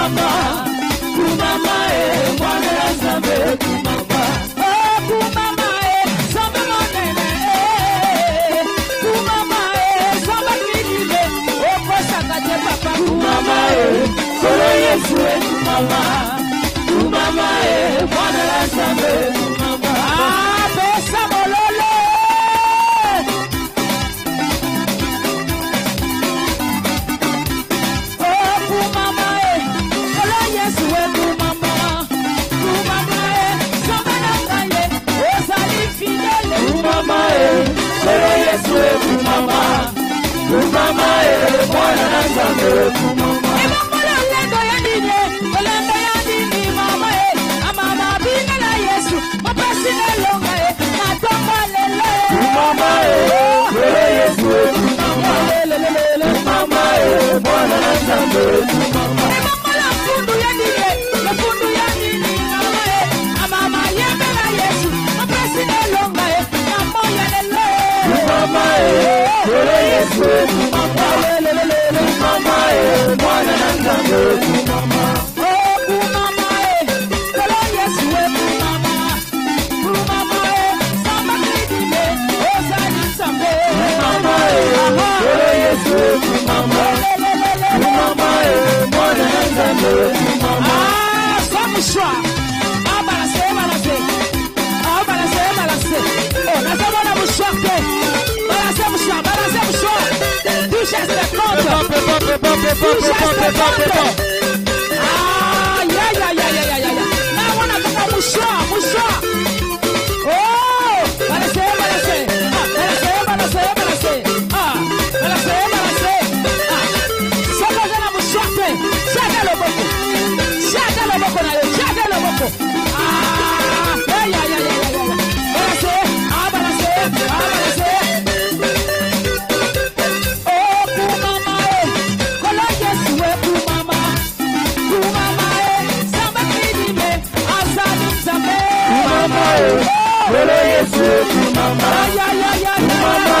kumama, kumama mwana Nzambe kumama. Oh kumama Nzambe monene kumama Nzambe kidile okosaka te papa kumama solo Yesu kumama, kumama mwana Nzambe kumama. Ah pesa molole kumama mwana Nzambe kumama. Imamola lendo ya dini, lendo ya dini mama amama bina la Yesu, mapasi na longa matomba lele. Kumama Yesu kumama, kumama mwana Nzambe kumama. Imamola fundu ya dini mama amama yenda la Yesu, mapasi na longa mamoya lele. Kumama Yesu kumama, kumama mwana Nzambe kumama. Oh kumama solo Yesu kumama, kumama samba kidile ozali Nzambe. Kumama solo Yesu kumama, kumama mwana Nzambe kumama. Ah samusha abalase oh nasabona mushake balase musha touche le compte. Ah, ya. Na wana kama musha. Oh, balase. Ah, balase. Ah, soko jana mushate. Shaka loboko na yo. Ah, ya. Balase. Solo Yesu kumama, kumama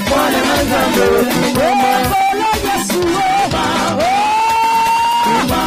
mwana Nzambe kumama. Solo Yesu kumama, kumama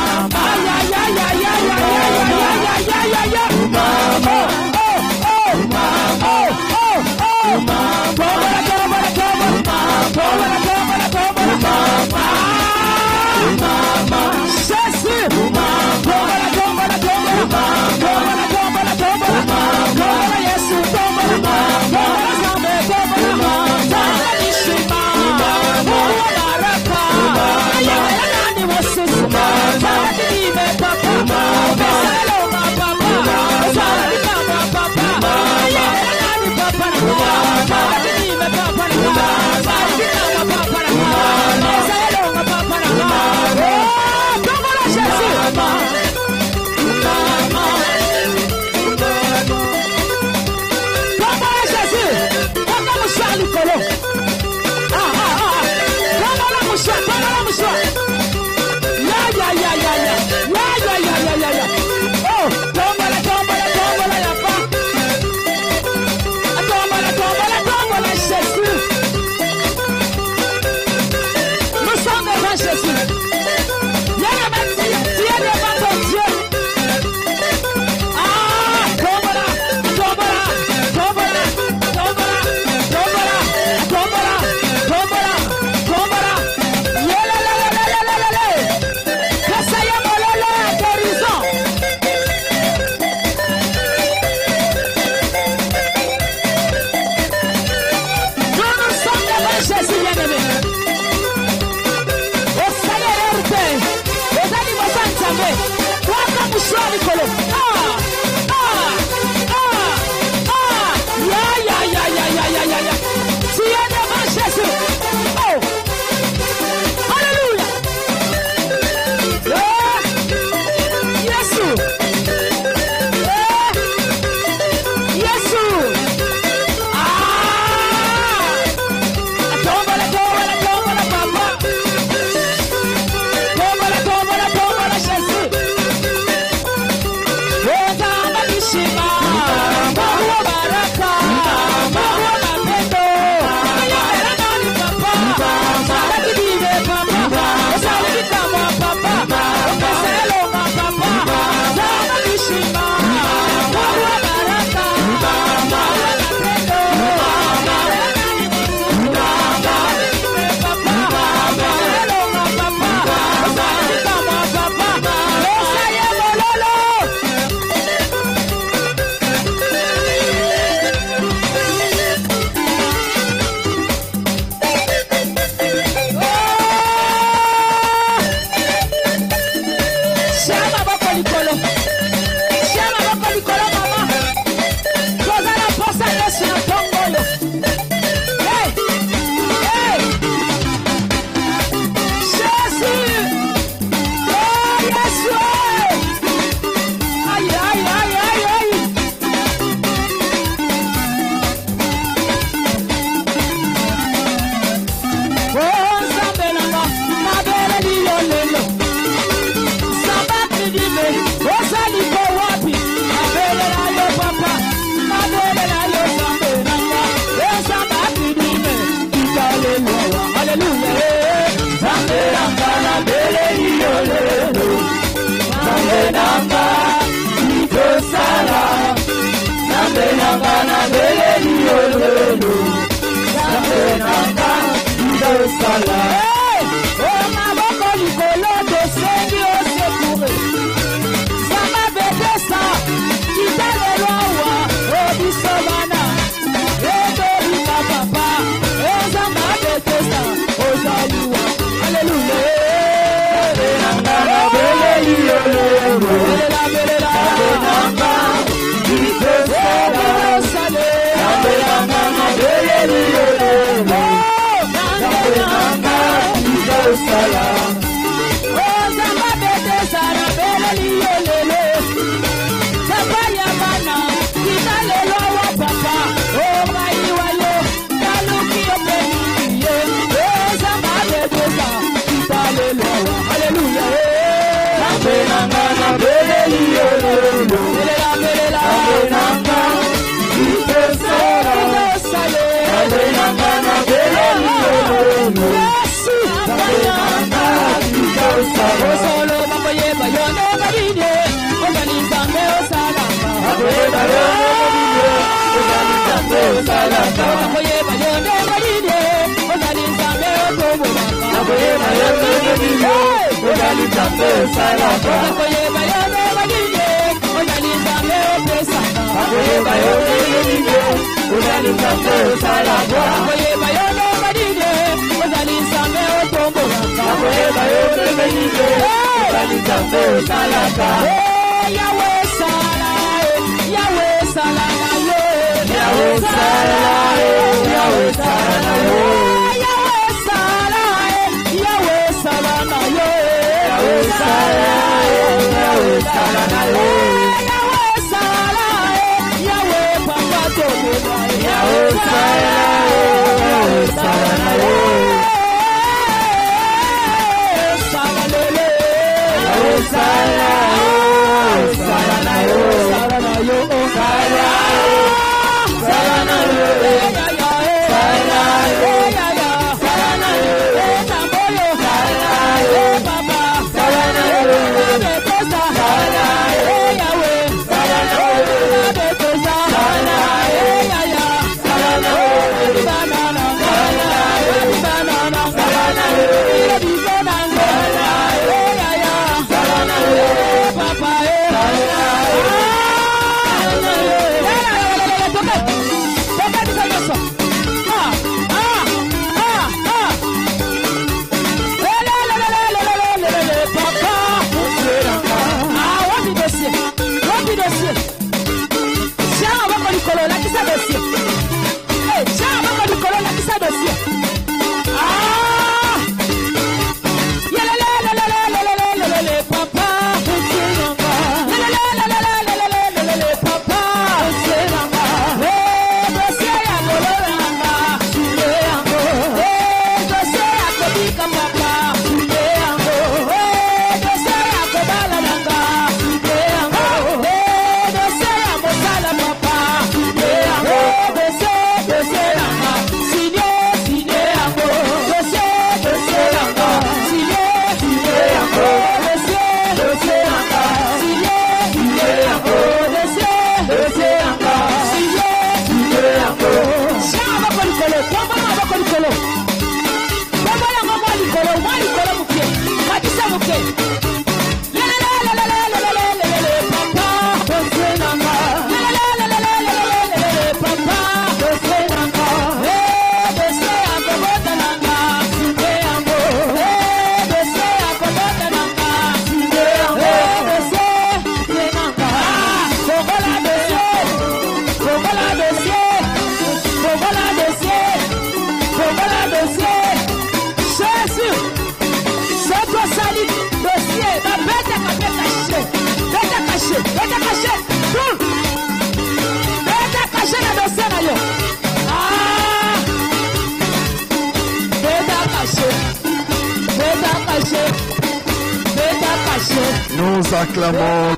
Nous acclamons.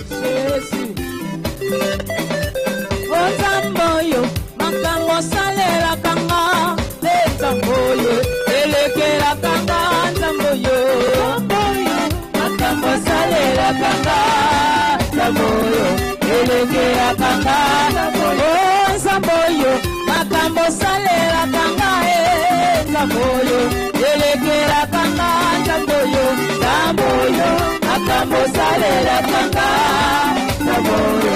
Jésus. Otamboyo, makambo salera kanga, letamboyo, elekera kanga, tamboyo. Makambo salera kanga, tamboyo, elekera kanga, tamboyo. Zamboyo, makambo salera kanga, tamboyo, elekera kanga, tamboyo. Tamboyo, makambo salera kanga, tamboyo,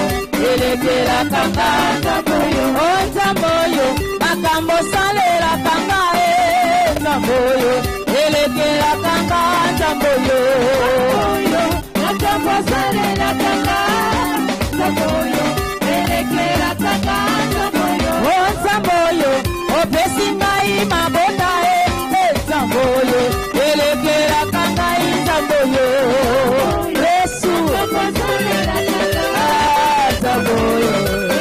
elekera kanga, tamboyo. Oh tamboyo, makambo salera kanga, tamboyo, elekera kanga, tamboyo. Makambo salera kanga, tamboyo, elekera kanga, tamboyo. Oh tamboyo, oh pesingai mabota tamboyo, elekera kanga, tamboyo. Yesu, tamboyo,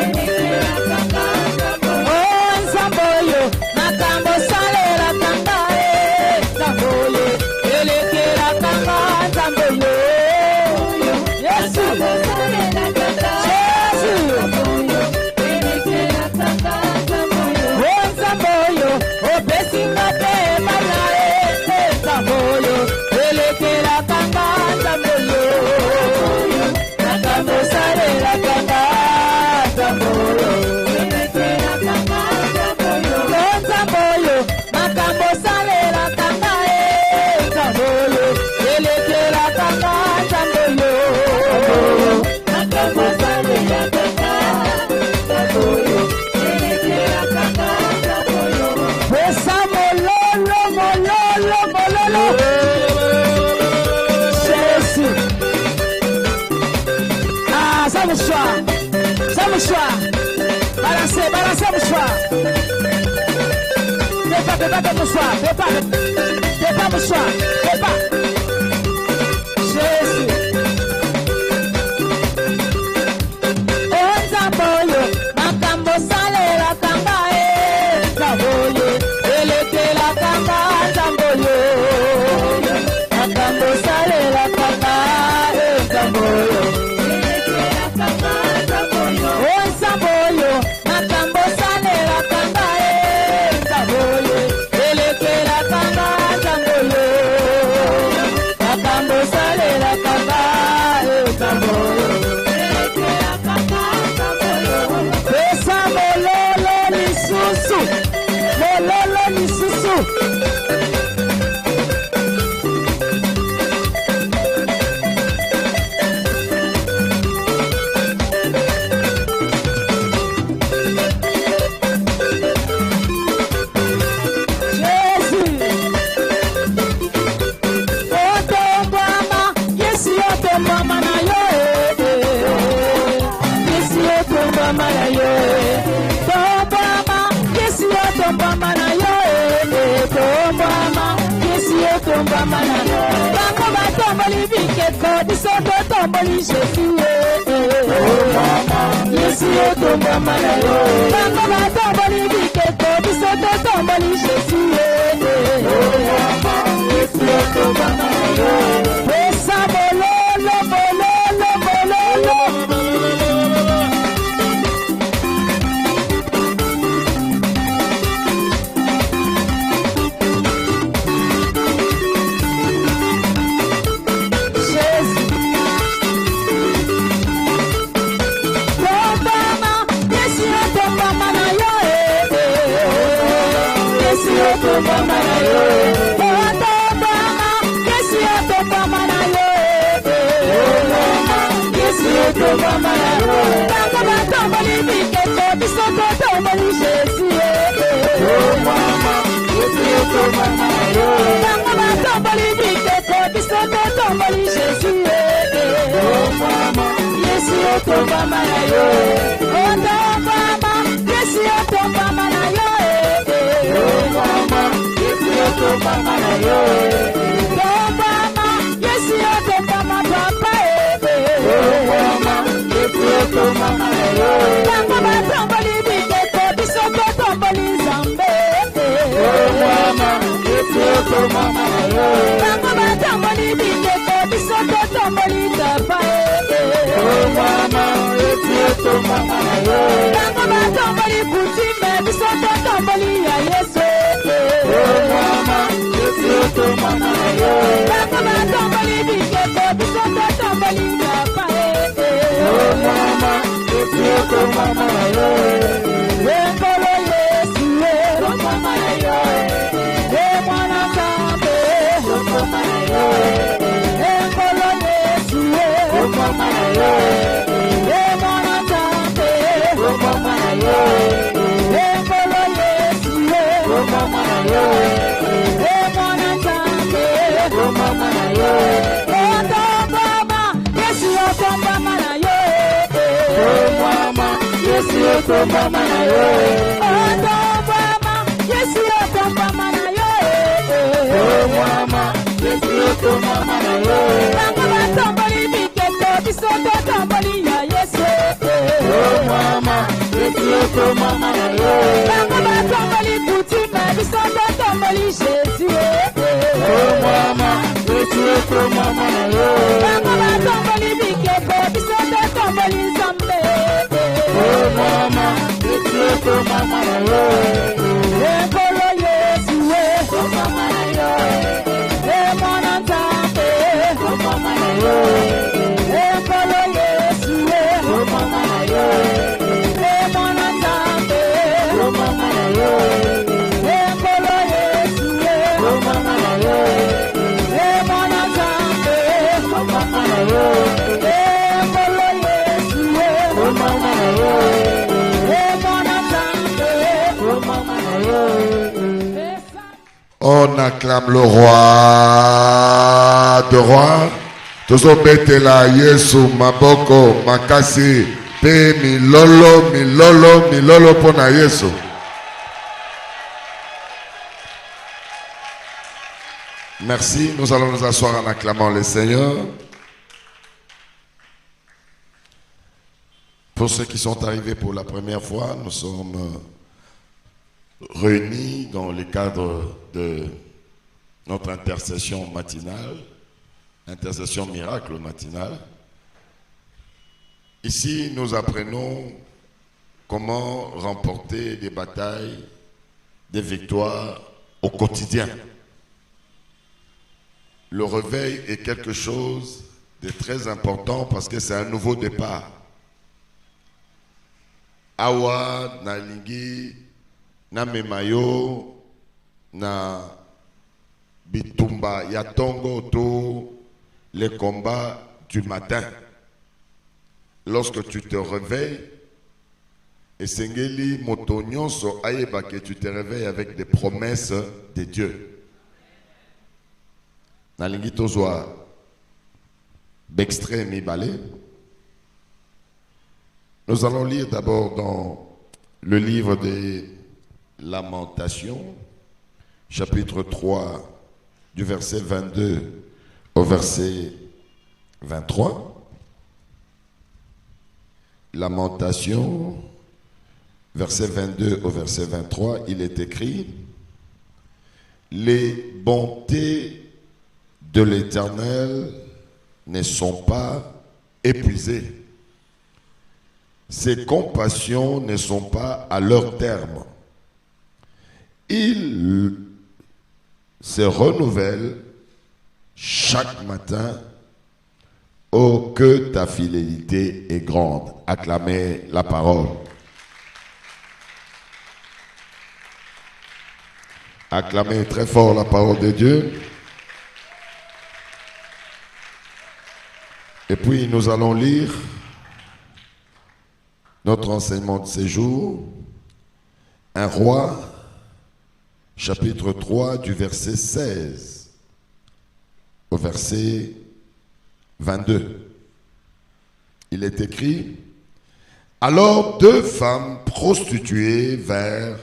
elekera kanga, tamboyo. Oh tamboyo, makambo salera kanga, tamboyo, elekera kanga, tamboyo. kanga nzambe yo makambo salela kanga nzambe yo elekela kanga nzambe yo pesa mololo mololo mololo Jésus ah ça me choix balancez mon choix Prépare mon choix, prépare mon choix, prépare. Jésus. Oh Nzamboyo, makambo salela kanga Nzamboyo, eleke la kanga Nzamboyo, makambo salela kanga Nzamboyo, eleke la kanga Nzamboyo. Oh Nzamboyo, makambo salela kanga Nzamboyo. Bango batomboli bikeko biso totomboli Jésus Yesu otombama na yo Bango batomboli bikeko biso totomboli Jésus Yesu otombama na yo Pesa bololo bololo bololo On acclame le roi de rois. Tozobetela Yesu maboko makasi pe milolo pona Yesu. Merci, nous allons nous asseoir en acclamant le Seigneur. Pour ceux qui sont arrivés pour la première fois, nous sommes réunis dans le cadre de notre intercession matinale, intercession miracle matinale. Ici, nous apprenons comment remporter des batailles, des victoires au quotidien. Le réveil est quelque chose de très important parce que c'est un nouveau départ. Awa, na lingi, na memayo, na bitumba, yatongo, to, les combats du matin. Lorsque tu te réveilles, et sengeli motonyon so aeba que tu te réveilles avec des promesses de Dieu. Nalingi tozwa bextrait mi balé. Nous allons lire d'abord dans le livre des Lamentations, chapitre 3, du verset 22 au verset 23. Lamentations, verset 22 au verset 23, il est écrit: les bontés de l'Éternel ne sont pas épuisées. Ses compassions ne sont pas à leur terme. Il se renouvelle chaque matin. Oh, que ta fidélité est grande. Acclamez la parole. Acclamez très fort la parole de Dieu. Et puis nous allons lire notre enseignement de ce jour, un roi, chapitre 3, du verset 16 au verset 22. Il est écrit: alors deux femmes prostituées vinrent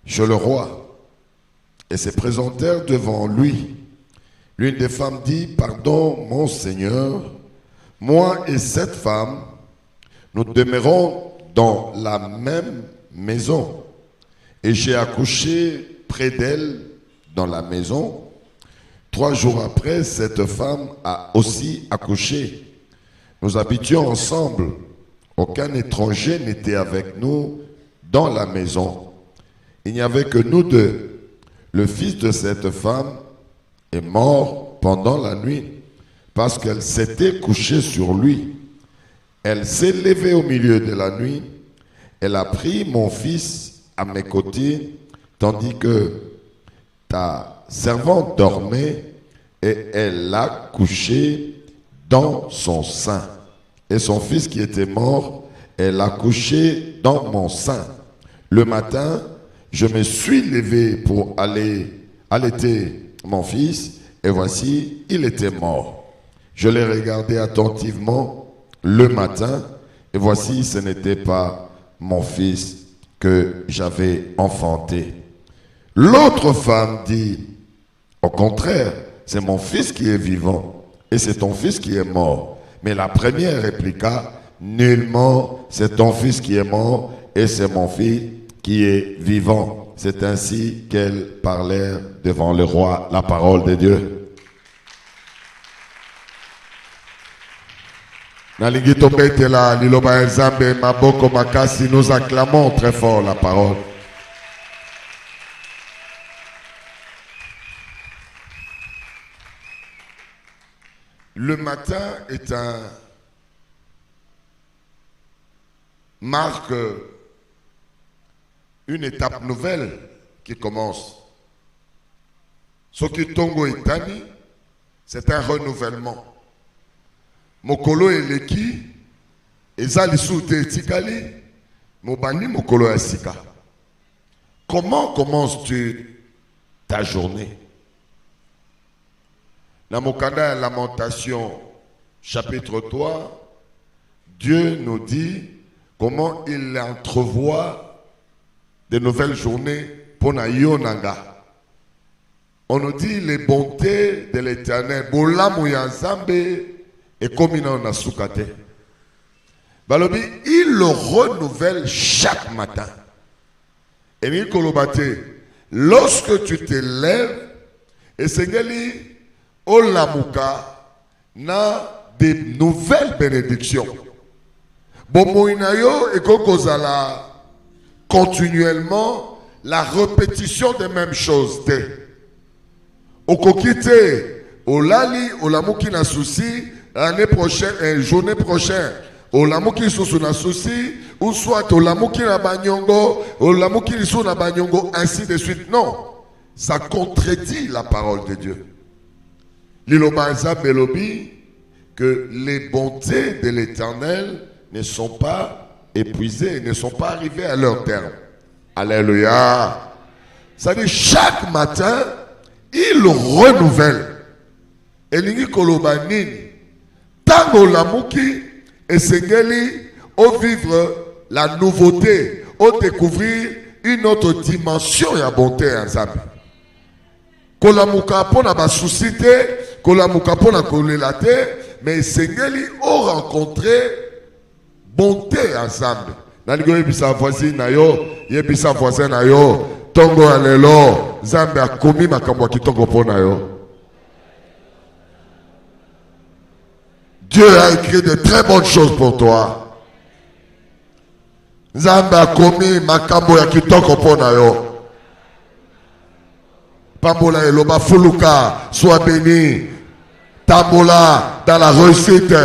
chez le roi et se présentèrent devant lui. L'une des femmes dit: pardon, mon Seigneur, moi et cette femme, nous demeurons dans la même maison, et j'ai accouché près d'elle dans la maison. 3 jours après, cette femme a aussi accouché. Nous habitions ensemble. Aucun étranger n'était avec nous dans la maison. Il n'y avait que nous deux. Le fils de cette femme est mort pendant la nuit parce qu'elle s'était couchée sur lui. Elle s'est levée au milieu de la nuit. Elle a pris mon fils à mes côtés tandis que ta servante dormait, et elle l'a couché dans son sein. Et son fils qui était mort, elle l'a couché dans mon sein. Le matin, je me suis levé pour aller allaiter mon fils, et voici, il était mort. Je l'ai regardé attentivement le matin, et voici, ce n'était pas mon fils que j'avais enfanté. L'autre femme dit: au contraire, c'est mon fils qui est vivant, et c'est ton fils qui est mort. Mais la première répliqua: nullement, c'est ton fils qui est mort, et c'est mon fils qui est vivant. C'est ainsi qu'elles parlèrent devant le roi la parole de Dieu. Nous acclamons très fort la parole. Le matin est marque une étape nouvelle qui commence. Ce qui Tongo Itani, c'est un renouvellement. mokolo eleki eza lisu te etikali mobandi mokolo ya sika. Comment commences-tu ta journée? Dans Mokanda ya Lamentation chapitre 3, Dieu nous dit comment il entrevoit de nouvelles journées pour na yonanga. On nous dit les bontés de l'Éternel. Bolamu ya Nzambe et comme il en a soukate. Balobi, il le renouvelle chaque matin. Et Nikolobate, lorsque tu te lèves, et Sengeli, Olamuka, na des nouvelles bénédictions. Bomoinayo et Kokozala, continuellement, la répétition des mêmes choses. Okokite, Olali, Olamuki na souci, l'année prochaine, journée prochaine. Olamuki sous na souci, ou soit Olamuki na banyongo, Olamuki sous na banyongo, ainsi de suite. Non, ça contredit la parole de Dieu. Lilobanza Belobi, que les bontés de l'Éternel ne sont pas épuisées, ne sont pas arrivées à leur terme. Alléluia. Ça dit chaque matin, il renouvelle. Et l'ingi kolobanini, tango lamuki, et Sengeli, au vivre la nouveauté, au découvrir une autre dimension et bonté ensemble. Kolamuka pona ba suscité, kolamuka pona kolelate, mais Sengeli au rencontré bonté ensemble. Naligo yebisa voisine na yo, yebisa voisin na yo, tongo alelo, Nzambe akomi makambo kitoko pona yo. Dieu a écrit de très bonnes choses pour toi. Nzambe akomi makambo ya kitoko pona yo. Pambola eloba fuluka, sois béni. Tambola dans la réussite.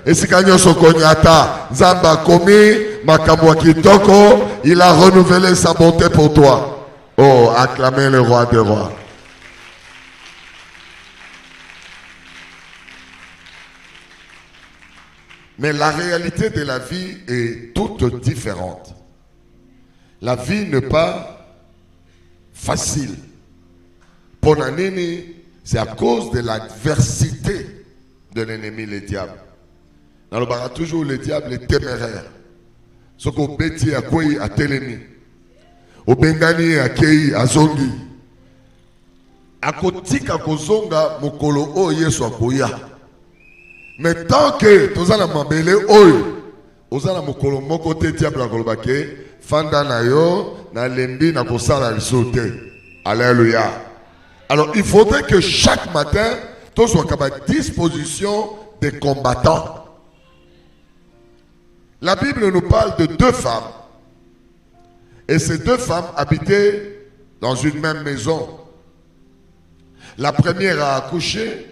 Et si kanyo sokonyata, Nzambe akomi makambo ya kitoko, il a renouvelé sa bonté pour toi. Oh, acclamez le roi des rois. Mais la réalité de la vie est toute différente. La vie n'est pas facile. Pour l'année, c'est à cause de l'adversité de l'ennemi, le diable. Dans le bar, toujours le diable est téméraire. Ce qu'on bêtit à quoi à télémi. Au bengani à kei à zongi. À kotika kozonga mokolo o yeso akoya. Mais tant que tu as la mambele oyo, ozala mokolo moko te diable akolobake, fanda na yo na lembi na kosala lisote. Alléluia. Alors il faudrait que chaque matin, tu sois à disposition des combattants. La Bible nous parle de deux femmes. Et ces deux femmes habitaient dans une même maison. La première a accouché.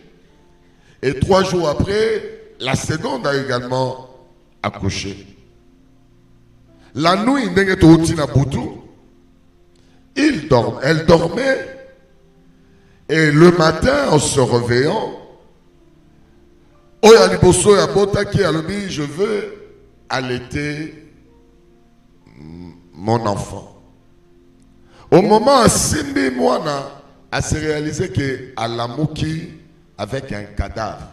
Et 3 jours après, la seconde a également accouché. La nuit, elle dormait. Et le matin, en se réveillant, je veux allaiter mon enfant. Au moment où Simbi Mwana a se réalisé que Alamuki avec un cadavre.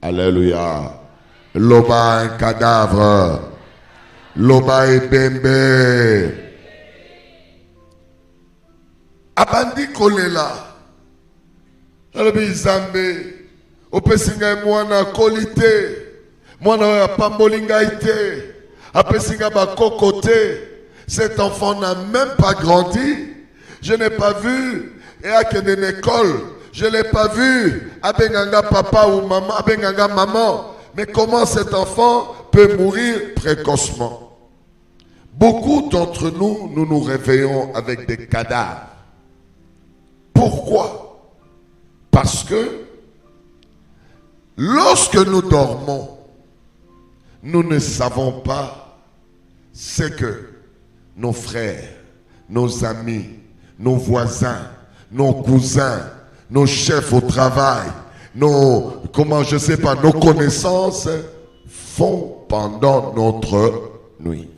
Alléluia. Loba un cadavre. Loba et bembe. Abandi kolela. Alobi Zambe. Opesinga mwana kolite. Mwana ya pambolinga ite. Apesinga bakokote. Cet enfant n'a même pas grandi. Je n'ai pas vu. Et à quelle école. Je ne l'ai pas vu. Abenganga papa ou maman. Abenganga maman. Mais comment cet enfant peut mourir précocement? Beaucoup d'entre nous, nous nous réveillons avec des cadavres. Pourquoi? Parce que lorsque nous dormons, nous ne savons pas ce que nos frères, nos amis, nos voisins, nos cousins, nos chefs au travail, comment je sais pas, nos connaissances font pendant notre nuit.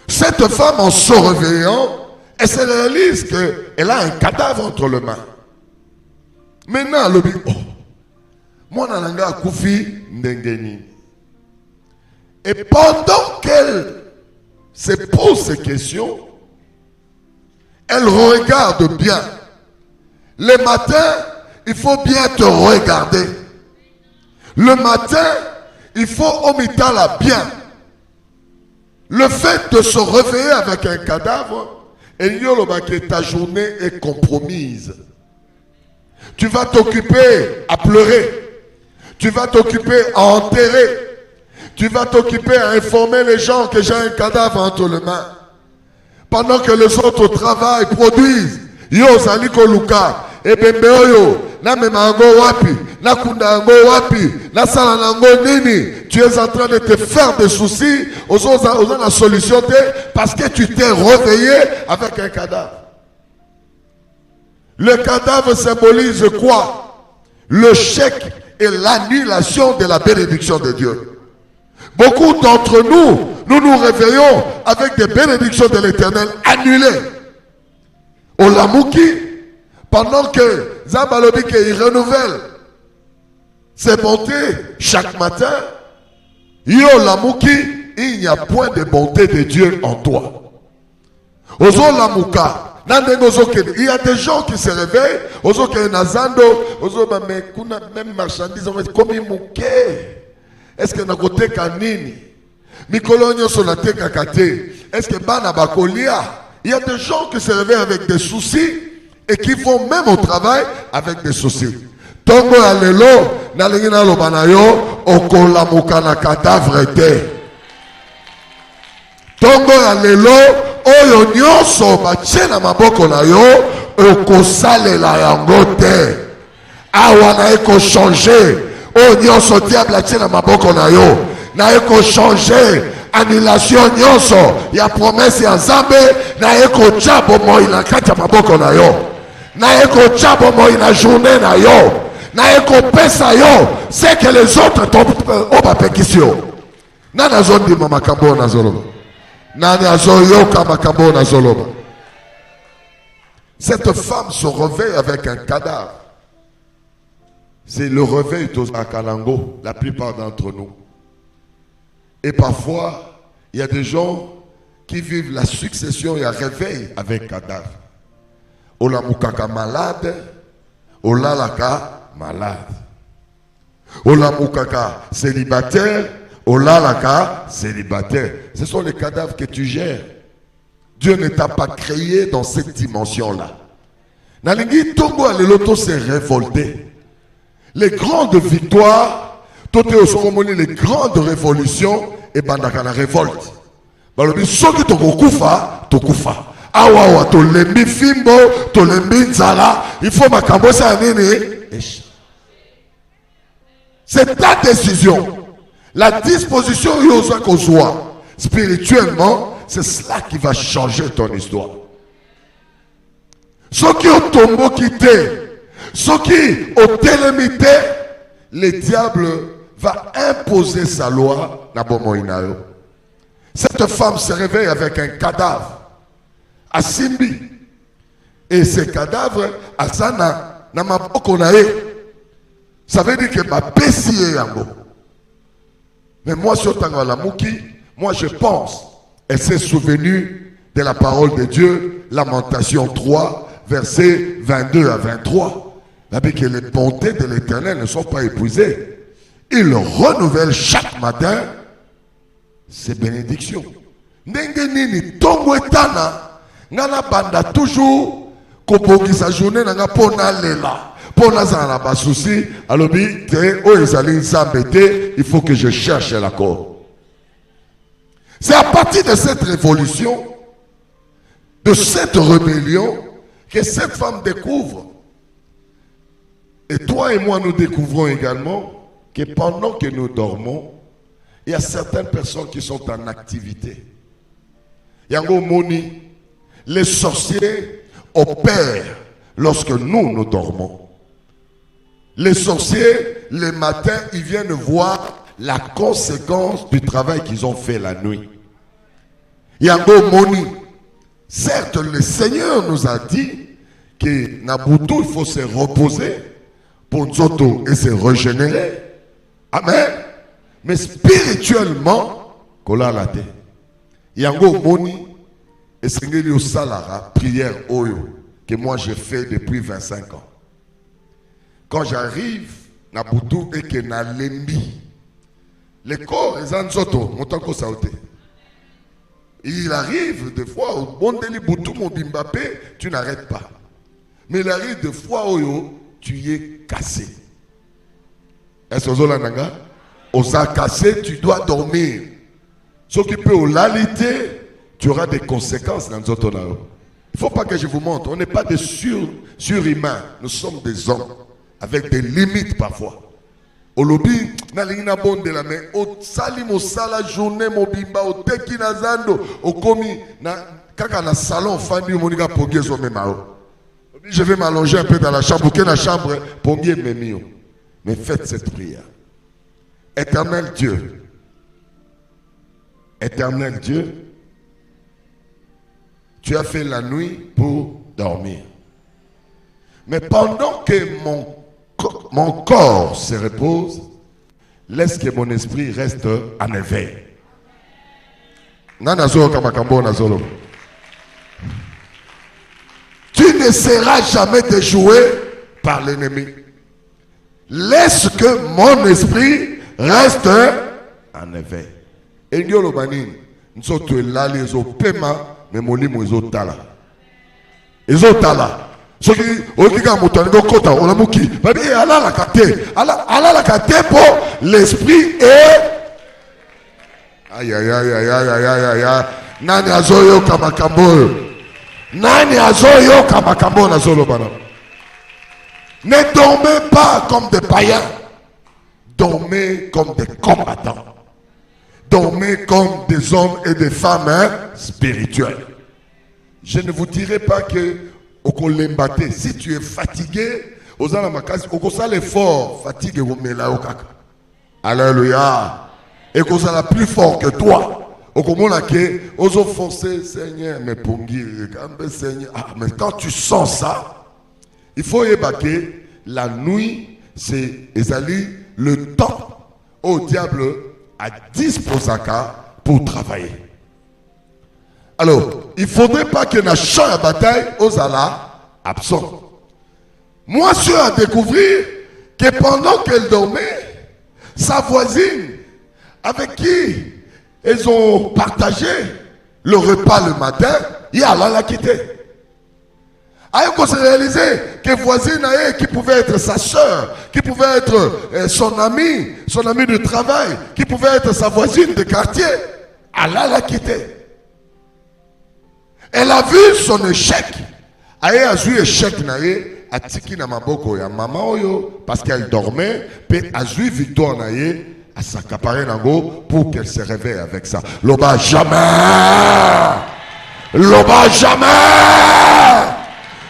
Cette femme, en se réveillant, elle se réalise qu'elle a un cadavre entre les mains. Maintenant, elle dit, oh, moi, nanga koufi ndengeni. Et pendant qu'elle se pose ces questions, elle regarde bien. Le matin, il faut bien te regarder. Le matin, il faut omitala bien. Le fait de se réveiller avec un cadavre, ta journée est compromise. Tu vas t'occuper à pleurer. Tu vas t'occuper à enterrer. Tu vas t'occuper à informer les gens que j'ai un cadavre entre les mains. Pendant que les autres travaillent, produisent. Yo saliko luka. Ebembeoyo. Na memango wapi. Na kundango wapi. Na salanango nini. Tu es en train de te faire des soucis. Aux autres la solution parce que tu t'es réveillé avec un cadavre. Le cadavre symbolise quoi? Le chèque et l'annulation de la bénédiction de Dieu. Beaucoup d'entre nous, nous nous réveillons avec des bénédictions de l'Éternel annulées. Au Lamouki, pendant que Zabalobi il renouvelle ses bontés chaque matin, Yo Lamouki, il n'y a point de bonté de Dieu en toi. Ozo Lamouka. Il y a des gens qui se réveillent, même marchandises, comme ils mouquent. Est-ce que na côté kanini? Mikolonyo sonate kakate. Est-ce que bana bakolia? Il y a des gens qui se réveillent avec des soucis et qui vont même au travail avec des soucis. Tongo alelo, nalingina lobanayo, okolamuka na cadavre te. Tongo alelo, oyo nyonso batie na maboko na yo okosalela yango te. Awa na eko changer. Oyo nyonso diable atie na maboko na yo na eko changer. Annulation nyonso ya promesse ya Nzambe na eko tchabo moi na kati ya maboko na yo. Na eko tchabo moi na journée na yo. Na eko pesa yo c'est que les autres t'ont bapekisi yo. Na nazondi mama kambo na zoloba. Cette femme se réveille avec un cadavre. C'est le réveil de Akalango, la plupart d'entre nous. Et parfois, il y a des gens qui vivent la succession et un réveil avec cadavre. Ola mukaka malade, ola laka malade. Ola mukaka célibataire, Olalaka, célibataire. Ce sont les cadavres que tu gères. Dieu ne t'a pas créé dans cette dimension-là. Nalingi Tongo Aleloto s'est révolté. Les grandes victoires, les grandes révolutions, et bandakana révolte. Balobi soki tokufa, tokufa. Awawa to lembi fimbo, to lembi nzala. Il faut makambo sa nini. C'est ta décision. La disposition qu'on soit spirituellement, c'est cela qui va changer ton histoire. Ceux qui ont tombé quitté, ceux qui ont télémité, le diable va imposer sa loi. Cette femme se réveille avec un cadavre à Simbi. Et ce cadavre, à Sana, ça veut dire que ma pessie yango. Mais moi, moi je pense, elle s'est souvenue de la parole de Dieu, Lamentation 3, versets 22 à 23. Avec que les bontés de l'Éternel ne sont pas épuisées. Il renouvelle chaque matin ses bénédictions. Nengenini tongo etana, ngana banda toujours kopoki sa journée nanga pona lela. Il faut que je cherche l'accord. C'est à partir de cette révolution, de cette rébellion, que cette femme découvre. Et toi et moi, nous découvrons également que pendant que nous dormons, il y a certaines personnes qui sont en activité. Yango Moni, les sorciers opèrent lorsque nous dormons. Les sorciers, le matin, ils viennent voir la conséquence du travail qu'ils ont fait la nuit. Yango Moni. Certes, le Seigneur nous a dit que Nabutu, il faut se reposer pour Nzoto et se régénérer. Amen. Mais spirituellement, kola la terre. Yango Moni et Sengeli au Salara, prière Oyo, que moi j'ai fait depuis 25 ans. Quand j'arrive, Nabutu et que na lembi, les corps, les Nzoto, montant ko sauté. Il arrive des fois au bon délit Boutou mon Mbappé, tu n'arrêtes pas. Mais il arrive des fois Oyo, tu y es cassé. Est-ce que Nanga? Osa cassé, tu dois dormir. Ce qui peut au lalité, tu auras des conséquences dans notre Il ne faut pas que je vous montre. On n'est pas des surhumains. Nous sommes des hommes avec des limites parfois. Au lobby, na lingina bonde la main. Au salim au sala journée mobimba au teki nazando au komi na kaka na salon fandi monika pogezo memao. Je vais m'allonger un peu dans la chambre. Quelle la chambre pour mieux m'aimer. Mais faites cette prière. Éternel Dieu. Éternel Dieu. Tu as fait la nuit pour dormir. Mais pendant que mon corps se repose, laisse que mon esprit reste en éveil. Tu ne seras jamais déjoué par l'ennemi. Laisse que mon esprit reste en éveil. Et nous le banin, nous sommes là les opémas, mais mon lit nous tala. Ils ont tala. Ce qui okiga mutanigo kota olamuki. Babi ala la kate pour l'esprit et aïe aïe aïe aïe aïe aïe aïe aïe. Nani azoyo kamakambo. Nani azoyo kamakambo na zolo bana. Ne dormez pas comme des païens. Dormez comme des combattants. Dormez comme des hommes et des femmes spirituels. Je ne vous dirai pas que si tu es fatigué, au l'effort, fatigue alléluia. Et qu'on soit plus fort que toi. Au oso forcer Seigneur, mais pour Seigneur. Mais quand tu sens ça, il faut évacuer la nuit, c'est le temps au diable à 10 pour travailler. Alors, il ne faudrait pas que dans chaque bataille, aux Allah absent. Moi, je suis à découvrir que pendant qu'elle dormait, sa voisine, avec qui ils ont partagé le repas le matin, il Allah l'a quitté. Alors qu'on s'est réalisé que voisine qui pouvait être sa soeur, qui pouvait être son ami de travail, qui pouvait être sa voisine de quartier, Allah l'a quitté. Elle a vu son échec. Elle a vu échec naïe à tiki na maboko ya maman oyo parce qu'elle dormait, puis a vu victoire naïe à s'accaparer nango pour qu'elle se réveille avec ça. Loba jamais. Loba jamais.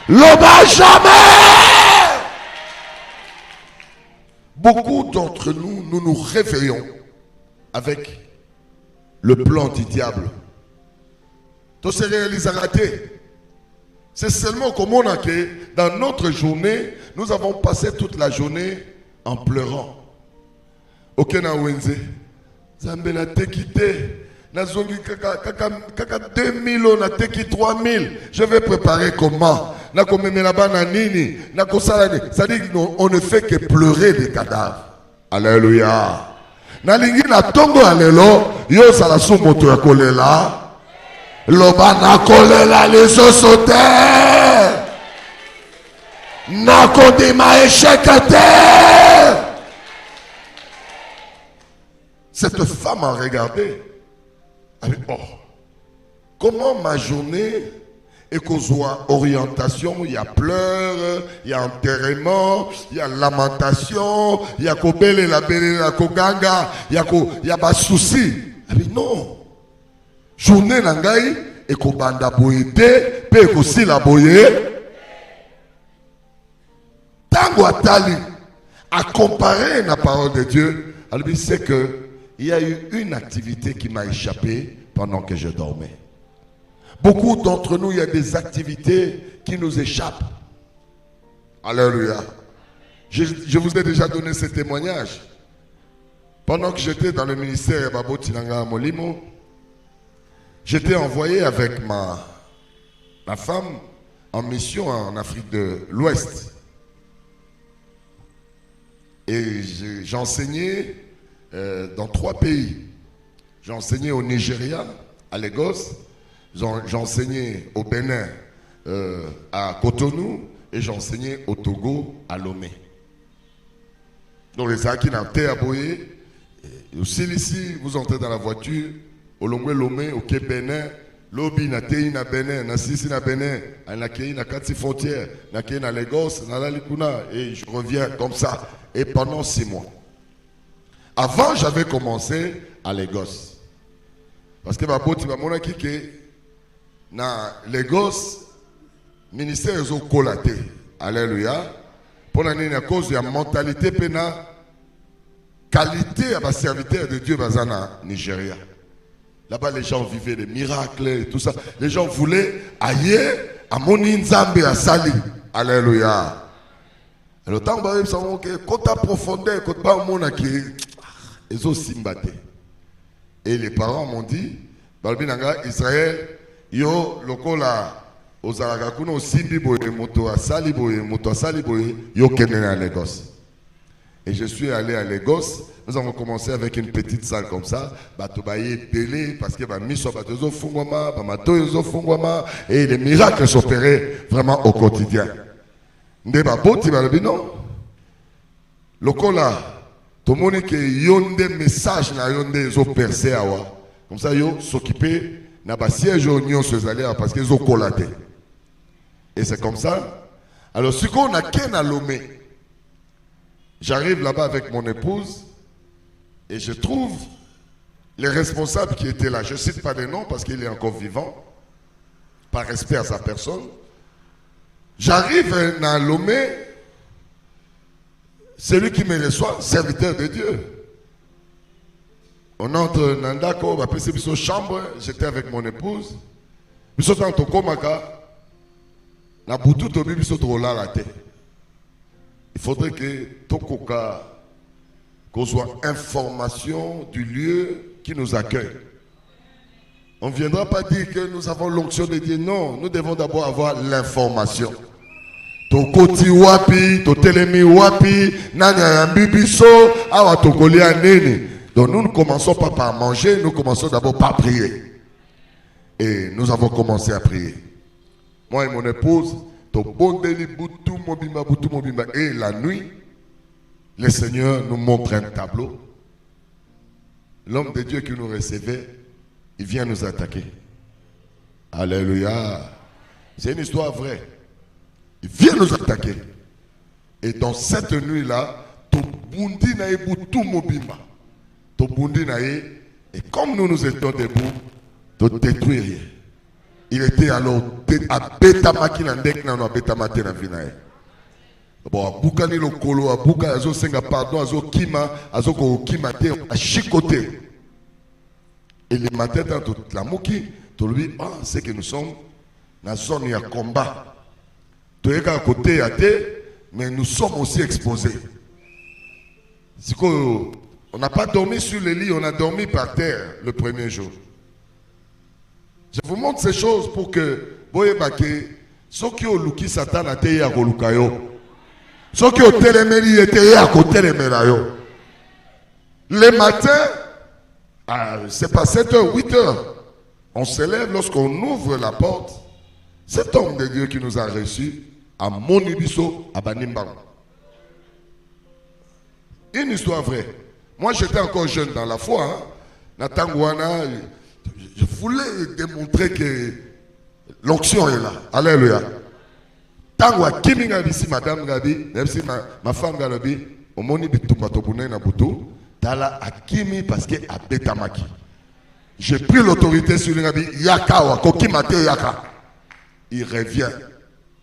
Loba jamais. Beaucoup d'entre nous, nous nous réveillons avec le plan du diable. Tout se réalise raté. C'est seulement comme on a que dans notre journée, nous avons passé toute la journée en pleurant. Ok na wenze, Zambé na te quitté, na zongi kaka 2000 na te quitté 3000. Je vais préparer comment? Na komeme là-bas na nini, na kosalani. Ça dit on ne fait que pleurer des cadavres. Alléluia. Na lingi na tongo alelo, yo sala su moto ya kolela. Loba na kolela les osote. Na kodima échecate. Cette femme a regardé. Elle dit, oh, comment ma journée est qu'on soit orientation, il y a pleurs, il y a enterrement, il y a lamentation, il y a kobele la belle la koganga, il y a pas souci. Elle dit non. Journée nangai et ko banda boyete pe ko sila boye tango atali à comparer la parole de Dieu, c'est qu'il y a eu une activité qui m'a échappé pendant que je dormais. Beaucoup d'entre nous, il y a des activités qui nous échappent. Alléluia. Je vous ai déjà donné ce témoignage. Pendant que j'étais dans le ministère Babo Tinanga Molimo, j'étais envoyé avec ma femme en mission en Afrique de l'Ouest. Et j'enseignais dans 3 pays. J'ai enseigné au Nigeria, à Lagos. J'ai enseigné au Bénin, à Cotonou. Et j'ai enseigné au Togo, à Lomé. Donc les gens qui n'ont pas aboyé, aussi ici, vous entrez dans la voiture, au Lomé, au Quai Bénin, Lobi, na Tei, na Bénin, na Sisi, na Bénin, na Kei, na 4 frontières, na Kei, na Lagos, na Lalikuna, et je reviens comme ça, et pendant 6 mois. Avant, j'avais commencé à Lagos. Parce que ma botte, ma mona kike, na Lagos, ministère ils ont collaté. Alléluia. Pour l'année à cause de la mentalité pénale, qualité à ma serviteur de Dieu bazana Nigeria. Là-bas les gens vivaient des miracles et tout ça. Les gens voulaient ailleurs à Moni Nzambe à Sali. Alléluia. Le temps où ils savent que quand à profondeur, quand pas mon qui ils ont simbaté. Et les parents m'ont dit, Balbinanga Israël, yo lokola ozalaka kuna osimbi boye moto asali boye moto asali boye yo kende à Lagos. Et je suis allé à Lagos. Nous avons commencé avec une petite salle comme ça. Bato baye belé parce que ba miso bato zo fungwama, ba mato zo fungwama et les miracles s'opéraient vraiment au quotidien. Nde ba boti ba lobi non. Lokola tomoni ke yonde message na yonde zo percé awa. Comme ça yo s'occuper na ba siège union sozalia parce qu'ils ont collaté. Et c'est comme ça. Alors, ce qu'on a qu'un à Lomé, j'arrive là-bas avec mon épouse et je trouve les responsables qui étaient là. Je ne cite pas des noms parce qu'il est encore vivant, par respect à sa personne. J'arrive à Lomé, celui qui me reçoit, serviteur de Dieu. On entre dans Ndako, on va passer sur chambre, j'étais avec mon épouse. Nous sommes dans Tokomaka. Il faudrait que Tokoka qu'on soit information du lieu qui nous accueille. On ne viendra pas dire que nous avons l'onction de Dieu. Non, nous devons d'abord avoir l'information. Tokoti wapi, totelemi wapi, nanyayambi biso, awa tokoli anene. Donc nous ne commençons pas par manger, nous commençons d'abord par prier. Et nous avons commencé à prier. Moi et mon épouse, et la nuit, le Seigneur nous montre un tableau. L'homme de Dieu qui nous recevait, il vient nous attaquer. Alléluia. C'est une histoire vraie. Il vient nous attaquer. Et dans cette nuit-là, et comme nous étions debout, de détruire. Il était alors à Betamaki na ndekna na Betamate na vinae. Bon, abukani lo kolo, abuka azo senga pardon, azo kima, azo ko kima te à chicoter. Et les matins dans toute la moki, tu lui ah, c'est que nous sommes dans une zone de combat. Tu es à côté à terre, mais nous sommes aussi exposés. On n'a pas dormi sur les lits, on a dormi par terre le premier jour. Je vous montre ces choses pour que Boyebake, ceux qui ont luki Satan a été à Golukayo, ceux qui ont téléméri étaient à côté de Melayo. Les matins, c'est pas 7h, 8h, on se lève lorsqu'on ouvre la porte. Cet homme de Dieu qui nous a reçus à Monibiso, à Banimbang. Une histoire vraie. Moi j'étais encore jeune dans la foi. Hein. Natangwana, je voulais démontrer que l'onction est là. Alléluia. Tangwa kimi ngabisi madame gabi, même ma femme gabi, au moni bitumba tobune na butu, tala akimi parce que a betamaki. J'ai pris l'autorité sur lui gabi yaka wa kokimate yaka. Il revient.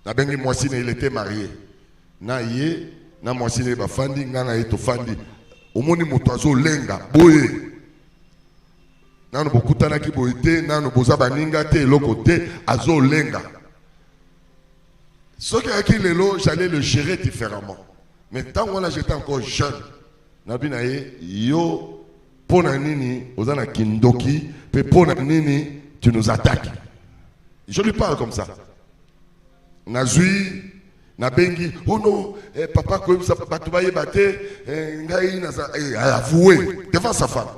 La bengi moisine il était marié. Na yé na mwasi ne ba fandi ngana eto fandi omoni moto azo lenga boye nanu bokutana ki boye te nanu boza baninga te eloko te azo lenga ce qui lelo j'allais le gérer différemment mais tant que j'étais encore jeune nabina yo pona nini ozana kindoki pe pona nini tu nous attaques. Je lui parle comme ça. Nazui, Nabengi, oh non, papa, comme ça, papa, tu vas y battre, avoué devant sa femme.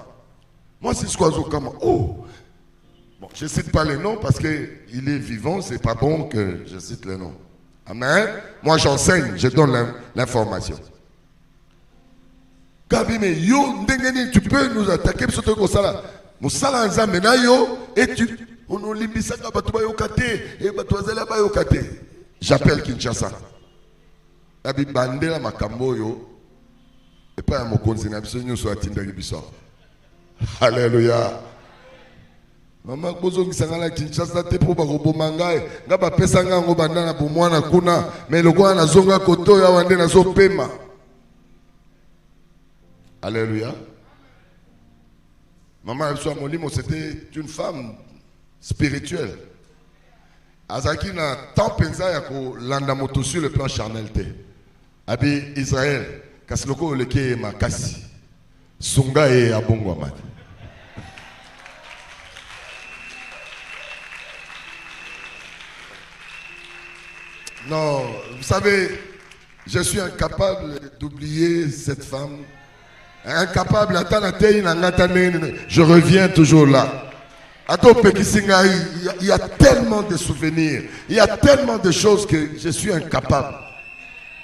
Moi, c'est ce qu'on comme oh. Bon, je ne cite pas les noms parce qu'il est vivant, c'est pas bon que je cite les noms. Amen. Moi, j'enseigne, je donne l'information. Gabi, mais yo, tu peux nous attaquer, parce que tu as Moussala nzambe na yo et tu on limbisaka batu ba yokate et batu azela ba yokate. J'appelle Kinshasa. Abi bandela makambo yo et pas mon konzi na biso nyoso atindaki biso. Alléluia. Mama bozo ngisanga na Kinshasa te po ba koboma ngai nga ba pesa nga ngo bandana bo mwana kuna mais lokwa na zonga koto ya wande na zo pema. Alléluia. Maman Elsoa Molimo, c'était une femme spirituelle. Azaki na tant pensa ya ko landa moto sur le plan charnel te. Abi Israël, kasiloko leke makasi. Sunga e abongo amadi. Non, vous savez, je suis incapable d'oublier cette femme. Incapable, je reviens toujours là. Il y a tellement de souvenirs, il y a tellement de choses que je suis incapable.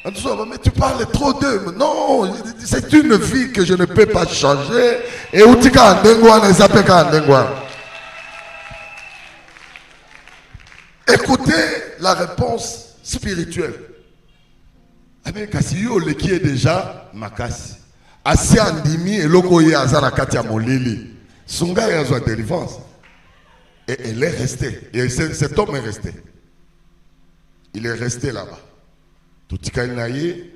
Mais tu parles trop d'eux. Non, c'est une vie que je ne peux pas changer. Et écoutez la réponse spirituelle. Qui est déjà Makasi. Asi andimi eloko ye azana kati ya molili. Sunga ya zwa délivrance. Et elle est restée. Et cet homme est resté. Il est resté là-bas. Tout naye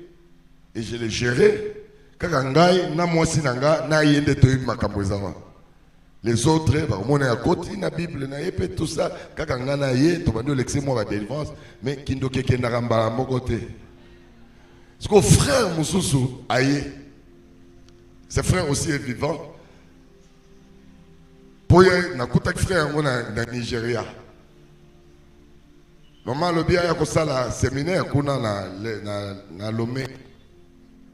et je l'ai géré. Kakangai na mwasi nanga na yende toyi makambo ezama. Les autres ba mona ya koti na Bible na yepe tout ça kakanga na ye to bando lexé moi ba délivrance mais kindo keke na ramba moko te. Parce que frère Mususu aye. Ses frères aussi est vivant. Pour nakutak frère na Nigeria. Maman le bien ya sala séminaire kuna na Lomé.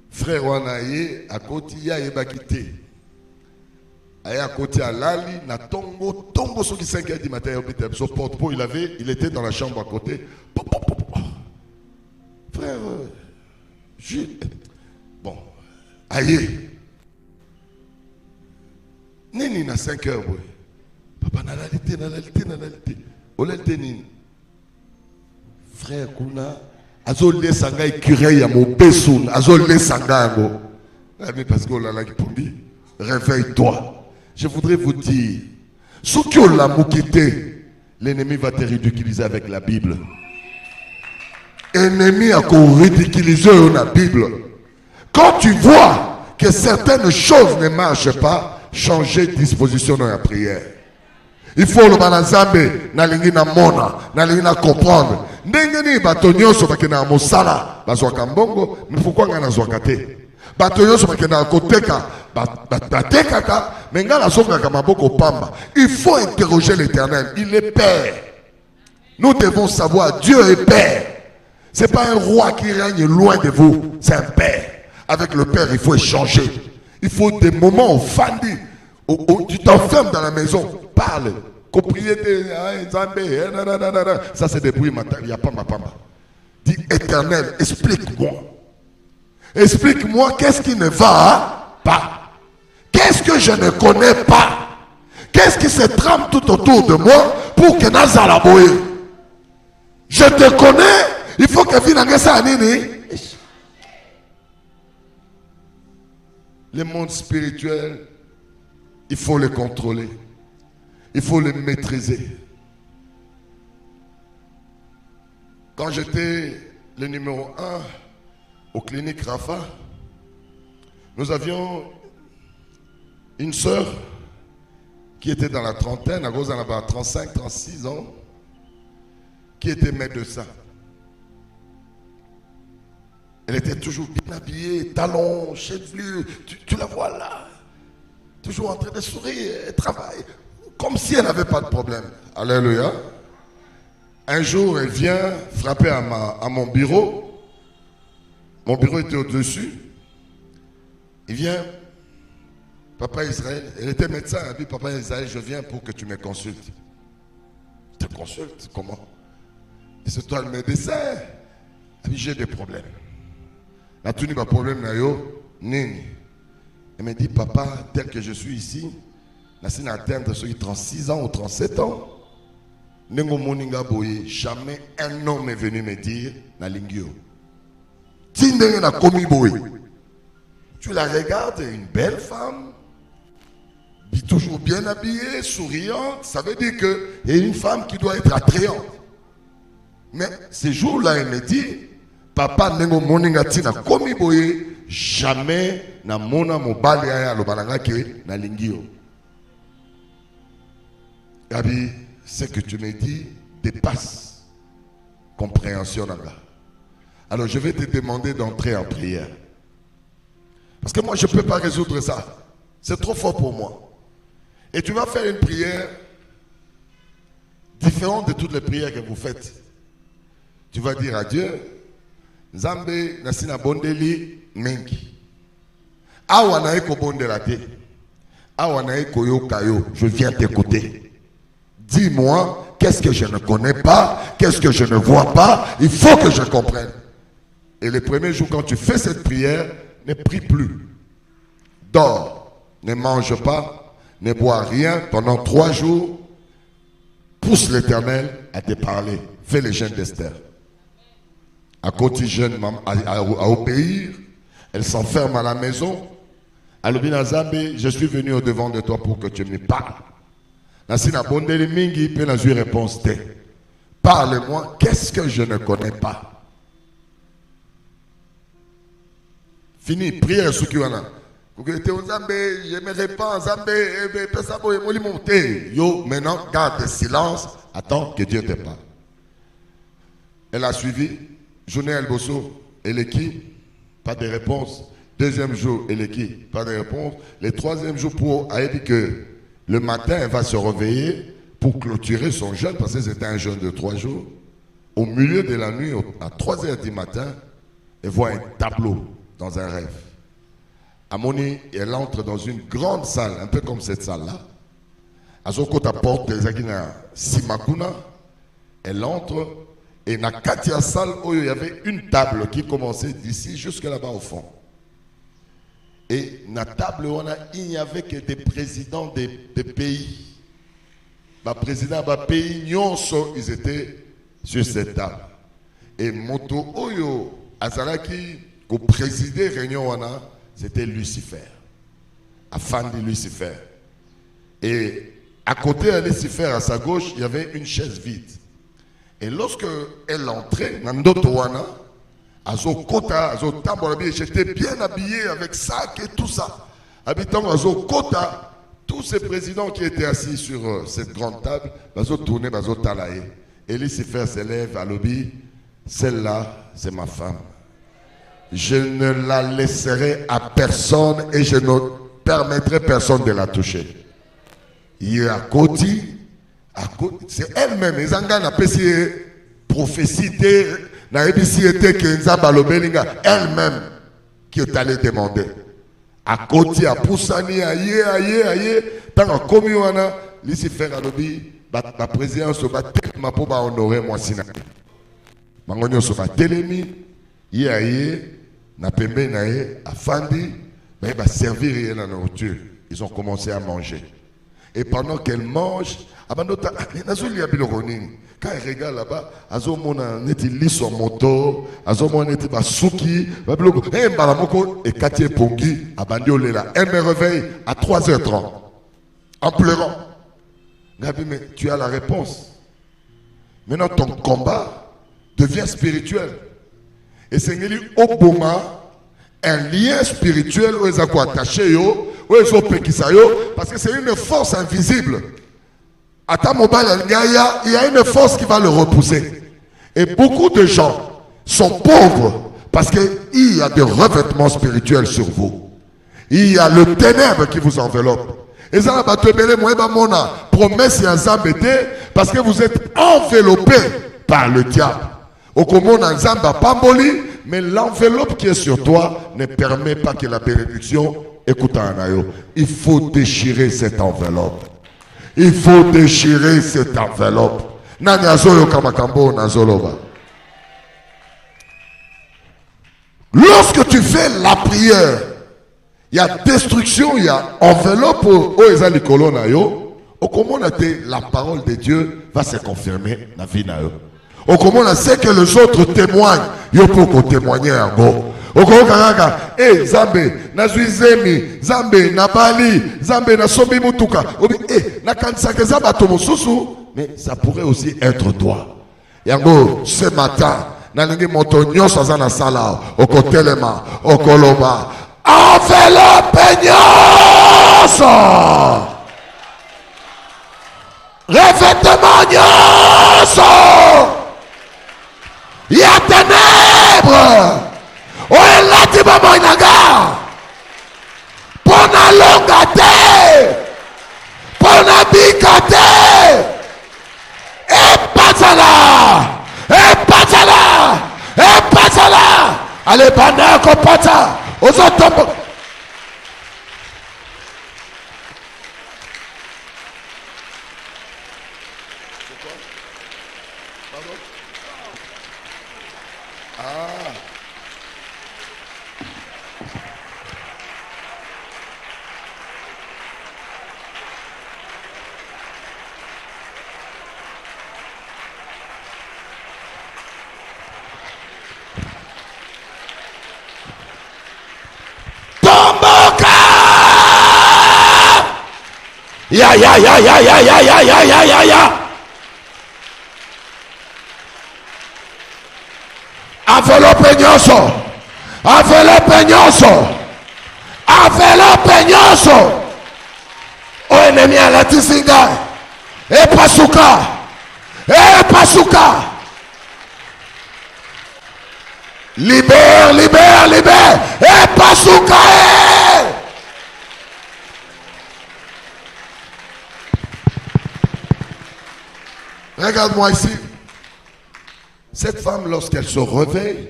Frère wana ye akoti ya yebakité. Aya koti alali na tongo so ki 5h du matin hôpital so porte pour il était dans la chambre à côté. Frère Jules. Bon, aïe. Nini na 5h boy. Papa na lalité. Olalité nini. Frère kuna azole sanga curé ya mobesu azole sanga ngo. Mais parce que la qui pombi. Réveille-toi. Je voudrais vous dire ce que l'a moukité, l'ennemi va te ridiculiser avec la Bible. Ennemi a ridiculisé la Bible. Quand tu vois que certaines choses ne marchent pas, changer de disposition dans la prière. Il faut le banazambe, nalingi na mona, nalingi na comprendre. Ndengeni batonyo so bakena mosala, bazwaka mbongo, mais pourquoi ngana zwaka te? Batonyo so bakena koteka, batekaka, mais ngana zongaka maboko pamba. Il faut interroger l'Éternel, il est Père. Nous devons savoir, Dieu est Père. C'est pas un roi qui règne loin de vous, c'est un Père. Avec le Père, il faut échanger. Il faut des moments où Fandi, où tu t'enfermes dans la maison, parle. Propriété, ça c'est des bruits matériels, il n'y a pas ma pamba. Dis Éternel, explique-moi. Explique-moi qu'est-ce qui ne va pas. Qu'est-ce que je ne connais pas. Qu'est-ce qui se trame tout autour de moi pour que Nazala boye. Je te connais, il faut que Vinangesa Anini. Le monde spirituel, il faut le contrôler. Il faut le maîtriser. Quand j'étais le numéro 1 au clinique Rafa, nous avions une sœur qui était dans la trentaine, à cause d'en avoir 35, 36 ans, qui était médecin. Elle était toujours bien habillée, talons, chevelure, tu la vois là, toujours en train de sourire, elle travaille, comme si elle n'avait pas de problème. Alléluia. Un jour, elle vient frapper à mon bureau. Mon bureau était au-dessus. Il vient, Papa Israël, elle était médecin, elle dit, Papa Israël, je viens pour que tu me consultes. Je te consulte, comment? C'est toi le médecin. Elle dit, j'ai des problèmes. Là, tu n'as pas de problème, nini. Elle me dit, papa, tel que je suis ici, là, c'est atteindre ceux qui 36 ans ou 37 ans. Jamais un homme est venu me dire, na lingio. Tu la regardes, une belle femme, toujours bien habillée, souriante, ça veut dire qu'il y a une femme qui doit être attrayante. Mais ces jours-là, elle me dit, papa, jamais na mona mobali aya lobalanga ke na lingio. Gabi, ce que tu me dis dépasse compréhension nanga. Alors je vais te demander d'entrer en prière. Parce que moi je ne peux pas résoudre ça. C'est trop fort pour moi. Et tu vas faire une prière différente de toutes les prières que vous faites. Tu vas dire à Dieu, Nzambe nasina bondeli mengi. Awa na eko bondela te. Awa na eko yo kayo, je viens t'écouter. Dis-moi, qu'est-ce que je ne connais pas, qu'est-ce que je ne vois pas, il faut que je comprenne. Et les premiers jours, quand tu fais cette prière, ne prie plus. Dors, ne mange pas, ne bois rien pendant 3 jours. Pousse l'Éternel à te parler. Fais les jeûnes d'Esther. À côté jeune à obéir, elle s'enferme à la maison. Alobina Zambe, je suis venu au devant de toi pour que tu me parles. Nasina bondeli mingi peut na lui réponse te. Parle-moi, qu'est-ce que je ne connais pas? Fini, prière Sukiwana. J'aimerais pas Yo, maintenant, garde silence. Attends que Dieu te parle. Elle a suivi. Journée El Bosso, Eleki, pas de réponse. Deuxième jour, Eleki, pas de réponse. Le troisième jour, elle dit que le matin, elle va se réveiller pour clôturer son jeûne, parce que c'était un jeûne de 3 jours. Au milieu de la nuit, à 3 heures du matin, elle voit un tableau dans un rêve. Amoni, elle entre dans une grande salle, un peu comme cette salle-là. À son côté, à porte des Aguina Simakuna, elle entre. Et dans la salle où il y avait une table qui commençait d'ici jusque là-bas au fond. Et dans la table, il n'y avait que des présidents des pays. Les présidents des pays, ils étaient sur cette table. Et Moto Oyo, Azalaki, qui présidait la réunion, c'était Lucifer. Afin de Lucifer. Et à côté de Lucifer, à sa gauche, il y avait une chaise vide. Et lorsque elle entrait, j'étais bien habillé avec sac et tout ça. Habitant à Kota, tous ces présidents qui étaient assis sur cette grande table, tournaient, et Lucifer s'élève à l'obéi. Celle-là, c'est ma femme. Je ne la laisserai à personne et je ne permettrai personne de la toucher. Il y a côté. C'est elle-même, elle-même qui est allée demander. À côté, à Poussani, aïe, tant à Komiwana, Lucifer a lobby, la présidence va tellement pour honorer moi Sina. Mangonio sera télémi, aïe, na pembe nae, à Fandi, mais va servir la nourriture. Ils ont commencé à manger. Et pendant qu'elle mange, quand elle regarde là-bas, elle lit son moto, elle souki, et Katie Pongi, elle me réveille à 3h30, en pleurant. Gabi, mais tu as la réponse. Maintenant, ton combat devient spirituel. Et c'est au boma un lien spirituel où ils ont attaché yo, où ils ont pékisa yo, parce que c'est une force invisible. À ta mobile, il y a une force qui va le repousser. Et beaucoup de gens sont pauvres parce qu'il y a des revêtements spirituels sur vous. Il y a le ténèbre qui vous enveloppe. Et ça va te mêler, moi, promesse et un zambété, parce que vous êtes enveloppé par le diable. Au commun, un zamba pamboli, mais l'enveloppe qui est sur toi ne permet pas que la bénédiction écoute un ayo. Il faut déchirer cette enveloppe. Il faut déchirer cette enveloppe. Nani azoyo kamakambo nazoloba. Lorsque tu fais la prière, il y a destruction, il y a enveloppe au ezali kolona yo. Au comment la parole de Dieu va se confirmer dans la vie na yo. Au comment on sait que les autres témoignent, yo pour témoigner en gros. Au comment kaka, Zambe, na Zuizemi, Zambe, na Bali, Zambe, na Sombi Mutuka. Na kansake zaba tomosusu, mais ça pourrait aussi être toi. Yango, ce matin, na lingi montonyo sazana sala, au kotelema, au koloba. Enveloppe nyonso, revêtement nyonso, ya ténèbres, oelati bamo inaga, pona longa te, pona bika te, epatala, epatala, epatala, allez banda kopata. Ya. Enveloppe nyonso. Enveloppe nyonso. Enveloppe nyonso. O ennemi alatisinga. Epasuka. Epasuka. Libère. Epasuka. Regarde-moi ici. Cette femme, lorsqu'elle se réveille,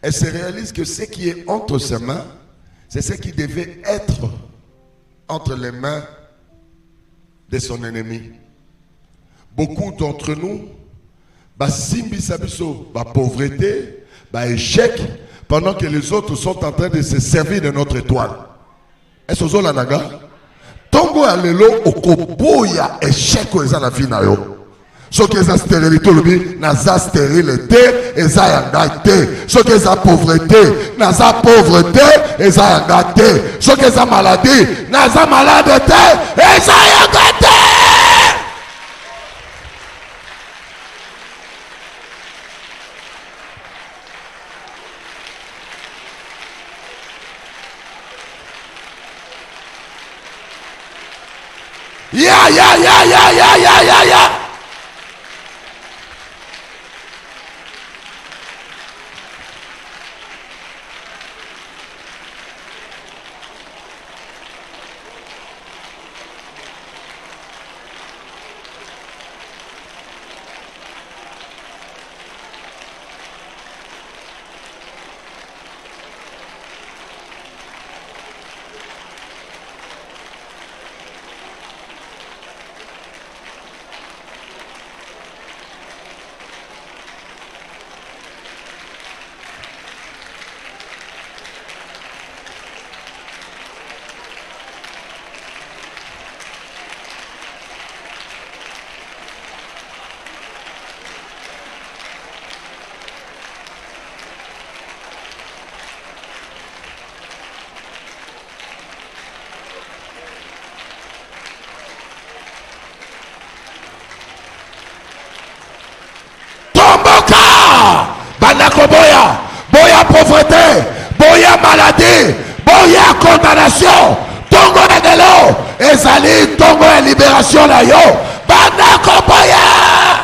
elle se réalise que ce qui est entre ses mains, c'est ce qui devait être entre les mains de son ennemi. Beaucoup d'entre nous, simbi sabiso, pauvreté, échec, pendant que les autres sont en train de se servir de notre étoile. Est-ce que la naga? Tongo alelo okoboya échec aux la vie na yo. Ce qui est la stérilité, naza stérilité, eza yangate. Ce qui est la pauvreté, naza pauvreté, eza yangate. Ce qui est la maladie, naza maladité, eza yangate. Ya. condamnation. Tongo ya delo. Ezali tongo ya libération na yo. Banda kopoya.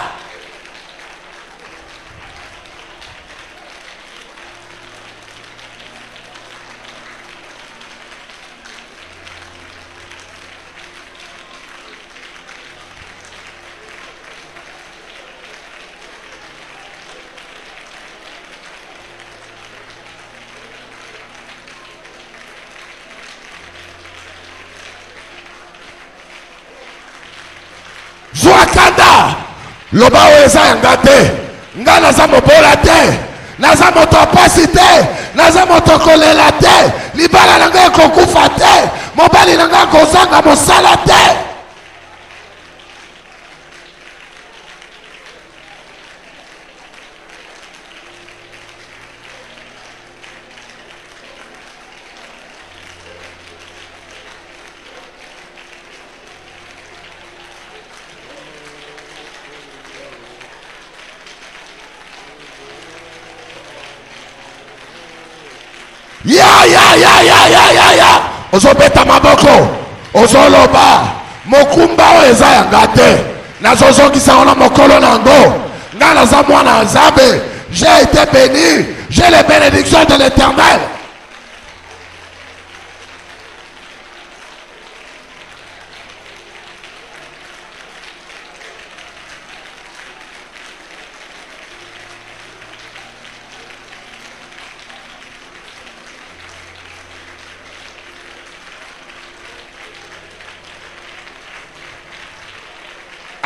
Zwakanda loba oyo eza yanga te nga naza mobola te naza moto apasi te naza moto kolela te libala na ngai ekokufa te mobali na ngai kozanga mosala te. Ya ozobeta maboko ozoloba mokumba oyo eza yanga te nazozongisa ngo na mokolo nango nga naza mwana nzambe. J'ai été béni, j'ai les bénédictions de l'Éternel.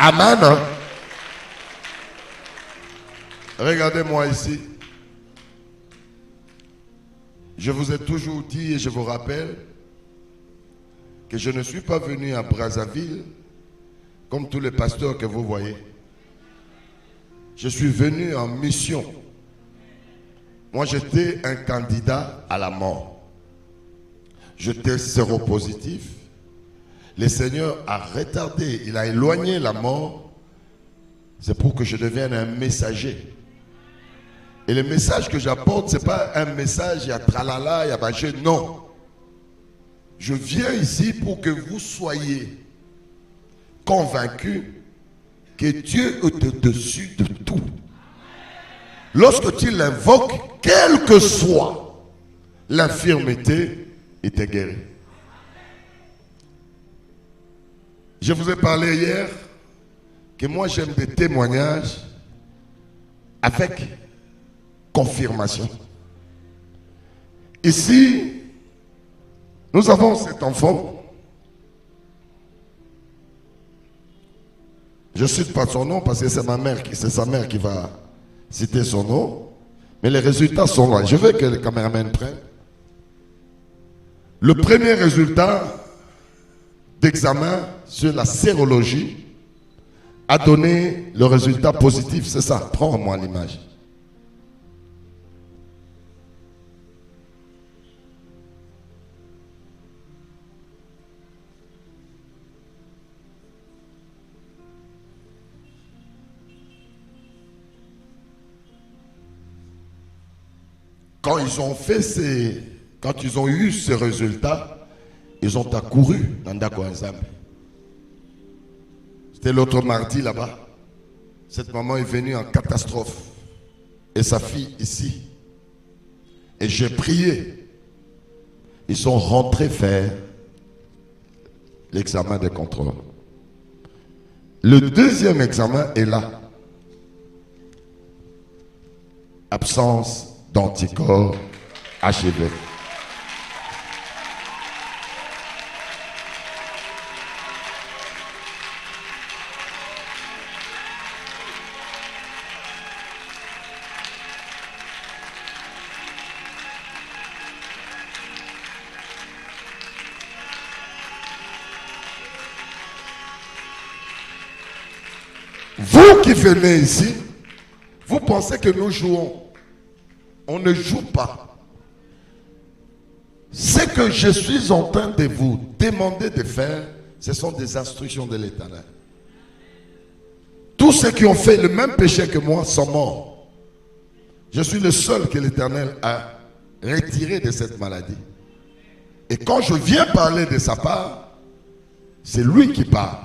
Amen. Regardez-moi ici. Je vous ai toujours dit et je vous rappelle que je ne suis pas venu à Brazzaville comme tous les pasteurs que vous voyez. Je suis venu en mission. Moi, j'étais un candidat à la mort. J'étais séropositif. Le Seigneur a retardé, il a éloigné la mort. C'est pour que je devienne un messager. Et le message que j'apporte, ce n'est pas un message, il y a tralala, il y a bâché, non. Je viens ici pour que vous soyez convaincus que Dieu est au-dessus de tout. Lorsque tu l'invoques, quelle que soit l'infirmité, il te guérit. Je vous ai parlé hier que moi j'aime des témoignages avec confirmation. Ici, nous avons cet enfant. Je ne cite pas son nom parce que c'est sa mère qui va citer son nom. Mais les résultats sont là. Je veux que le caméraman prenne. Le premier résultat d'examen sur la sérologie a donné le résultat positif. C'est ça. Prends-moi l'image. Quand ils ont fait quand ils ont eu ces résultats, ils ont accouru dans Ndako Nzambe. C'était l'autre mardi là-bas. Cette maman est venue en catastrophe. Et sa fille ici. Et j'ai prié. Ils sont rentrés faire l'examen de contrôle. Le deuxième examen est là. Absence d'anticorps HIV. Vous qui venez ici, vous pensez que nous jouons. On ne joue pas. Ce que je suis en train de vous demander de faire, ce sont des instructions de l'Éternel. Tous ceux qui ont fait le même péché que moi sont morts. Je suis le seul que l'Éternel a retiré de cette maladie. Et quand je viens parler de sa part, c'est lui qui parle.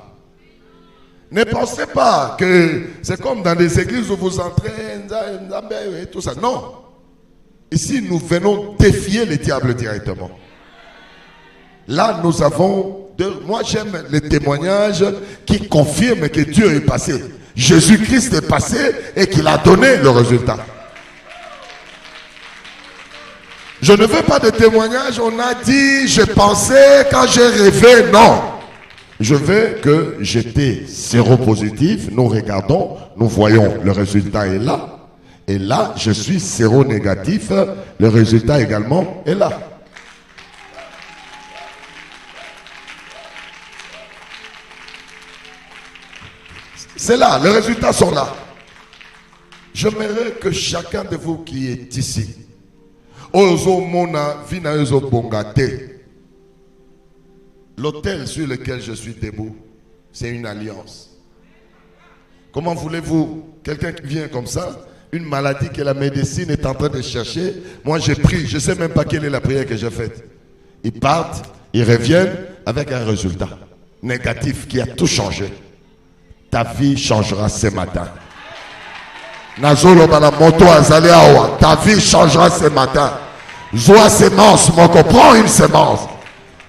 Ne pensez pas que c'est comme dans des églises où vous entrez et tout ça. Non. Ici, nous venons défier le diable directement. Là, nous avons moi, j'aime les témoignages qui confirment que Dieu est passé. Jésus-Christ est passé et qu'il a donné le résultat. Je ne veux pas de témoignages. On a dit, je pensais quand j'ai rêvé. Non. Je veux que j'étais séropositif. Nous regardons, nous voyons, le résultat est là. Et là, je suis séronégatif. Le résultat également est là. C'est là, les résultats sont là. J'aimerais que chacun de vous qui est ici, l'autel sur lequel je suis debout, c'est une alliance. Comment voulez-vous, quelqu'un qui vient comme ça, une maladie que la médecine est en train de chercher, moi j'ai pris, je ne sais même pas quelle est la prière que j'ai faite. Ils partent, ils reviennent avec un résultat négatif qui a tout changé. Ta vie changera ce matin. Ta vie changera ce matin. Zoa sémence, mon prends une sémence.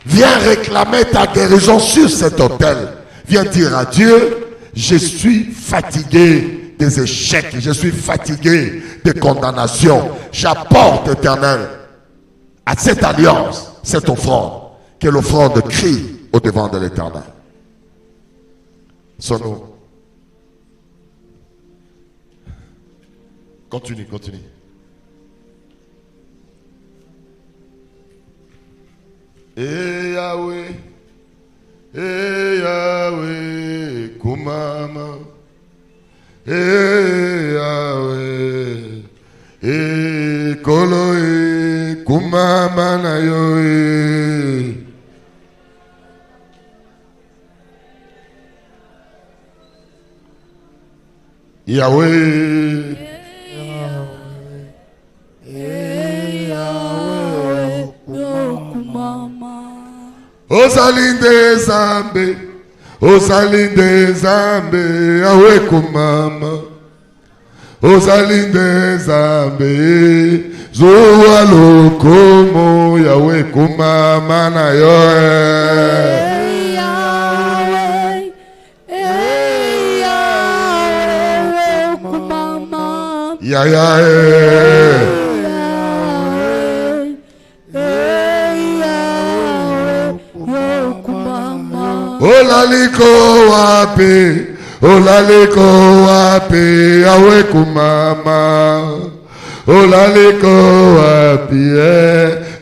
Viens réclamer ta guérison sur cet autel. Viens dire à Dieu, je suis fatigué des échecs, je suis fatigué des condamnations. J'apporte, Éternel, à cette alliance, cette offrande, que l'offrande crie au devant de l'Éternel. Sonne-nous. Continue, continue. Eh Yahweh, kumama. Eh Yahweh, koloe, kumama na yoe. Yahweh. Osalinde zambe, osalinde zambe, Yahweh kumama. Osalinde zambe, zuwa lokomo, Yahweh kumama na yoe. Ya ya Olaliko wapi, Yahweh kumama. Olaliko wapi,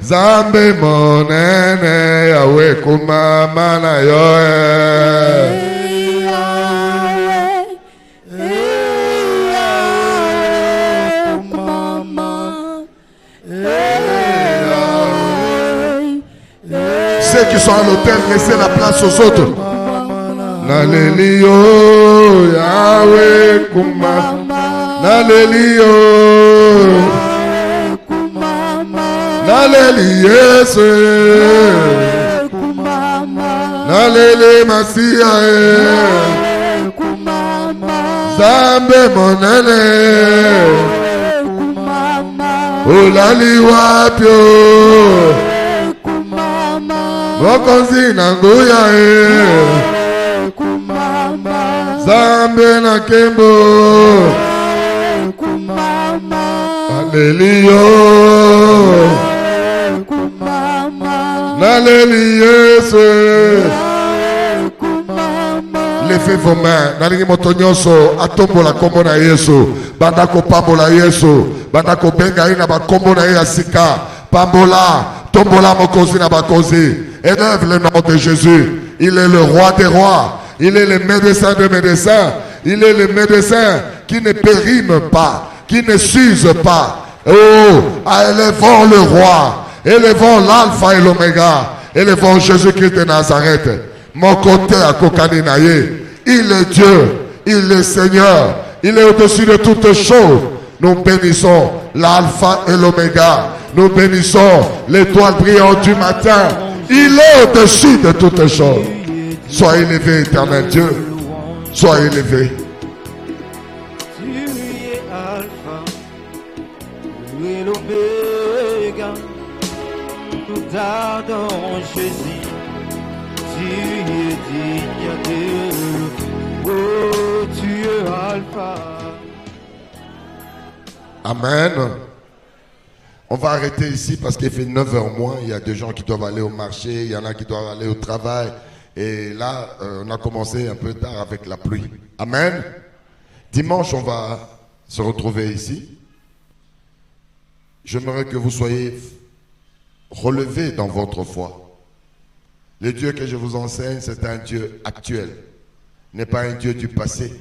zambe monene, Yahweh kumama na yoe. Ceux qui sont à l'hôtel, laissez la place aux autres. Nalelio, Yahweh kumama. Nalelio, Naleli Yesu, Naleli Masia, Zambe monene, Olali wapyo, Mokonzi nanguya Zambe na kembo, Alelio, Naleli Yesu. Levez vos mains. Nalingi motonyoso atombola kombo na Yesu. Bandako pambola Yesu. Bandako benga ina ba kombo na Yasika. Pambola, tombola mokozi na bakozi. Élève le nom de Jésus. Il est le roi des rois. Il est le médecin des médecins. Il est le médecin qui ne périme pas, qui ne s'use pas. Oh, élevons le roi. Élevons l'alpha et l'oméga. Élevons Jésus-Christ de Nazareth. Mon côté à Kokaninaye. Il est Dieu. Il est Seigneur. Il est au-dessus de toutes choses. Nous bénissons l'alpha et l'oméga. Nous bénissons l'étoile brillante du matin. Il est au-dessus de toutes choses. Sois élevé, éternel Dieu. Sois élevé. Tu es alpha et l'oméga. Nous t'adorons, Jésus. Tu es digne de. Oh, tu es alpha. Amen. On va arrêter ici parce qu'il fait 9h moins. Il y a des gens qui doivent aller au marché, il y en a qui doivent aller au travail. Et là, on a commencé un peu tard avec la pluie. Amen. Dimanche, on va se retrouver ici. J'aimerais que vous soyez relevés dans votre foi. Le Dieu que je vous enseigne, c'est un Dieu actuel, n'est pas un Dieu du passé.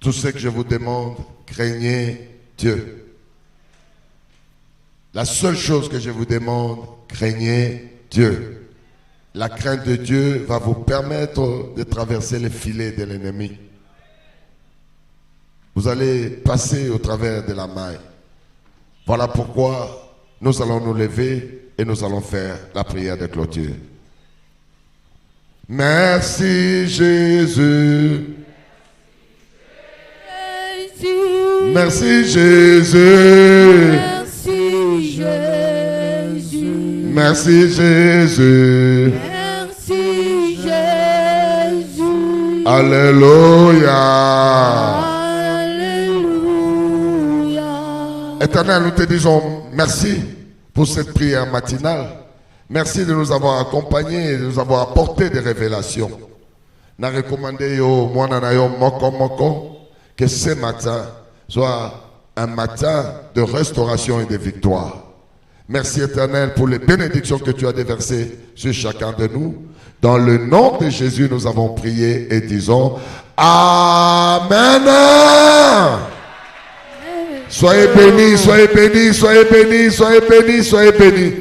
Tout ce que je vous demande, craignez Dieu. La seule chose que je vous demande, craignez Dieu. La crainte de Dieu va vous permettre de traverser les filets de l'ennemi. Vous allez passer au travers de la maille. Voilà pourquoi nous allons nous lever et nous allons faire la prière de clôture. Merci Jésus. Merci Jésus. Merci Jésus. Merci Jésus. Merci Jésus. Alléluia. Alléluia. Éternel, nous te disons merci pour cette prière matinale. Merci de nous avoir accompagnés et de nous avoir apporté des révélations. N'a recommandé yo mwana yo moko que ce matin soit un matin de restauration et de victoire. Merci Éternel pour les bénédictions que tu as déversées sur chacun de nous. Dans le nom de Jésus, nous avons prié et disons Amen. Soyez bénis, soyez bénis, soyez bénis, soyez bénis, soyez bénis.